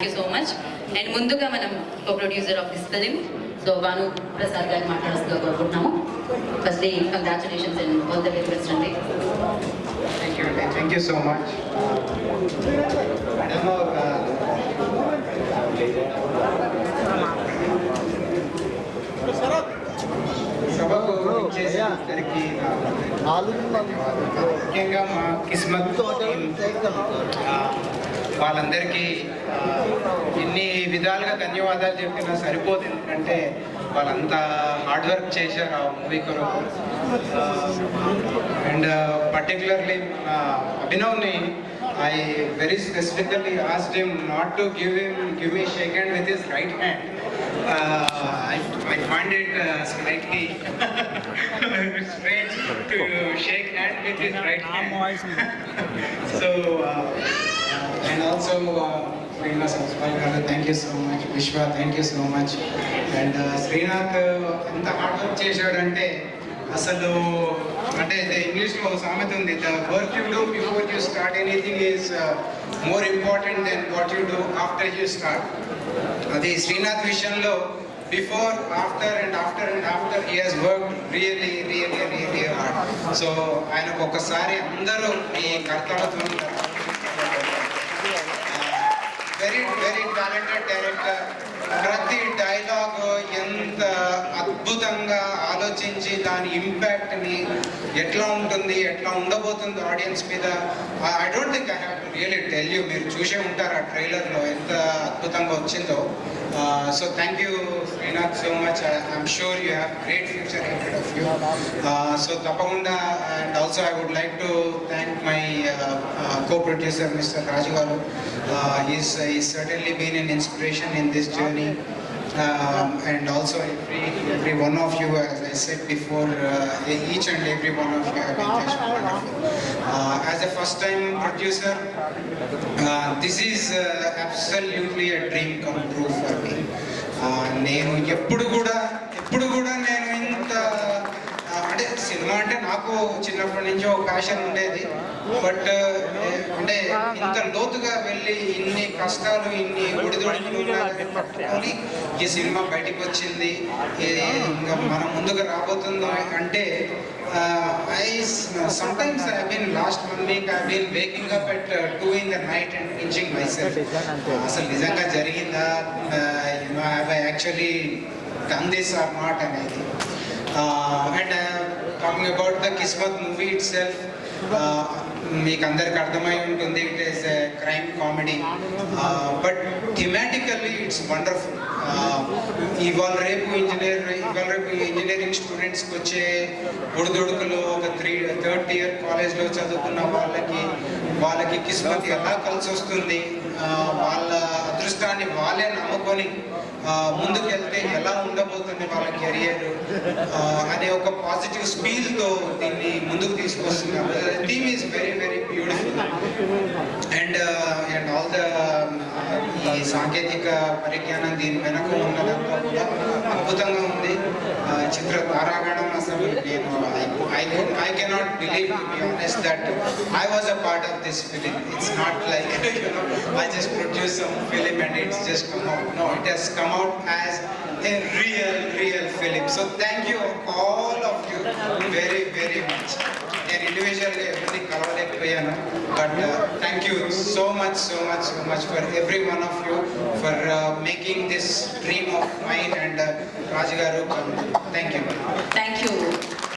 Thank you so much. And ముందుగా మనం co-producer of this film, so Vanu Prasad గారిని మాట్లాడుతూ కోరుకుంటున్నాము. Firstly, congratulations and all the very best అండి. Thank you so much. సభకు ఇచ్చేసిన అందరికీ ముఖ్యంగా మా కిస్మత్ వాళ్ళందరికీ ఎన్ని విధాలుగా ధన్యవాదాలు చెప్పినా సరిపోదు, ఎందుకంటే వాళ్ళంతా హార్డ్ వర్క్ చేశారు ఆ మూవీ కొరకు. అండ్ పర్టికులర్లీ అభినవ్ని I very specifically asked him not to give me shake hand with his right hand. I find it slightly strange to shake hand with his right hand. So and also Srinath Samswal, thank you so much. Vishwa, thank you so much. And Srinath ఎంత hard work చేశాడంటే అసలు అంటే ఇంగ్లీష్లో సామెత ఉంది, the work you do before you start anything is more important then what you do after you start. అది శ్రీనాథ్ విషయంలో before, after he has work really hard. So ఆయనకు ఒకసారి అందరూ ఈ కర్తవ్యంతో వెరీ టాలెంటెడ్ డైరెక్టర్. ప్రతి డైలాగ్ ఎంత అద్భుతంగా ఆలోచించి దాని ఇంపాక్ట్ని ఎట్లా ఉంటుంది, ఎట్లా ఉండబోతుంది ఆడియన్స్ మీద. I don't think I have to really tell you, మీరు చూసే ఉంటారు ఆ ట్రైలర్లో ఎంత అద్భుతంగా వచ్చిందో. So thank you Srinath so much. I'm sure you have great future ahead of you. So తప్పకుండా. And also I would like to thank my co-producer Mr. Raju garu. He's certainly been an inspiration in this journey. And also every one of you, as I said before, each and every one of you have been just wonderful. As a first time producer, this is absolutely a dream come true for me. నేను ఎప్పుడు కూడా నేను ఇంత అంటే cinema అంటే నాకు చిన్నప్పటి నుంచి ఒక ప్యాషన్ ఉండేది, బట్ అంటే ఇంత లోతుగా వెళ్ళి ఇన్ని కష్టాలు ఇన్ని ఒడిదొడుకులు పట్టుకొని ఈ సినిమా బయటకు వచ్చింది, ఇంకా మనం ముందుకు రాబోతుందో అంటే sometimes I've been last 1 week I've been waking up at 2 in the night and pinching myself. అసలు నిజంగా జరిగిందా, have I actually done this or not అనేది. And talking about the Kismat movie itself, మీకు అందరికి అర్థమై ఉంటుంది, it is a crime comedy, but thematically it's wonderful. ఇవాళ రేపు ఇంజనీరింగ్ స్టూడెంట్స్కి వచ్చే ఒడిదొడుకులు, ఒక థర్డ్ ఇయర్ కాలేజ్లో చదువుకున్న వాళ్ళకి కిస్మత్ ఎలా కలిసి వస్తుంది, వాళ్ళ అదృష్టాన్ని వాళ్ళే నమ్ముకొని ముందుకెళ్తే ఎలా ఉండబోతుంది వాళ్ళ కెరియర్ అనే ఒక పాజిటివ్ స్పీల్తో దీన్ని ముందుకు తీసుకొస్తున్నారు. Theme is very beautiful. And all the ఈ సాంకేతిక పరిజ్ఞానం దీని వెనక ఉన్నదంతా కూడా అద్భుతంగా ఉంది. చిత్ర తారాగణం అసలు నేను I cannot believe, to be honest, that I was a part of this film. It's not like I just produced some film and it's just come out. No, it has come out as a real film. So thank you all of you very much. నేను ఇండివిజువల్గా ఎవరిని కలవలేకపోయాను, but thank you so much for every one of you for making this dream of mind and Raju garu. Thank you.